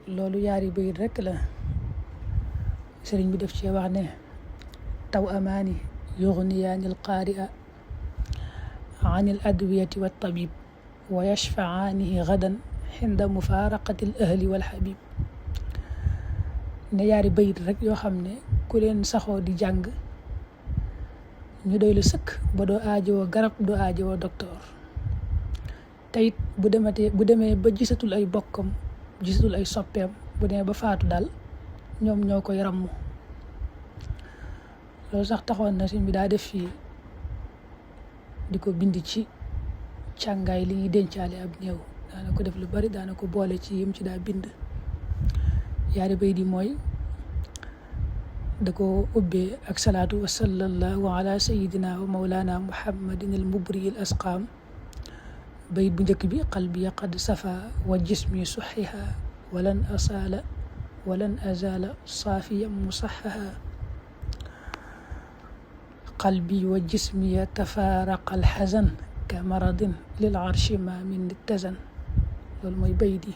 loolu yaari bayit rekk la sëriñ bi def ci wax ne taw amaani yugniyaani alqaari'a an al adwiyati wa tabib wa yashfa'aanihi gadan xinda mufaaraqati al ahli wal habib ne yaari bayit rek yoo xam ne ku leen saxoo di jàng ñu doy lu sëkk ba doo aajowoo garab doo aajowoo docteur te it bu demee ba gisatul ay bokkam gisatul ay soppeem bu demee ba faatu daal ñoom ñoo koy ràmm. loolu sax taxoon na sëñ bi daa def fii di ko bind ci càngaay li ñuy dencaale ab néew daana ko def lu bari daana ko boole ci yim ci daa bind. yaari bayit yi mooy da ko ubbee ak salaatu wa sallallahu ala sayidina wa maulana muhammadin al mubri al asqaam. bayit bu njëkk bi qalbi qad safa wa jismi suxiha walan azala saafiyan musaxaha qalbi wa jismi tafaaraqa al xazan ka maradin lil arshi ma min ittazan. loolu mooy bayit yi.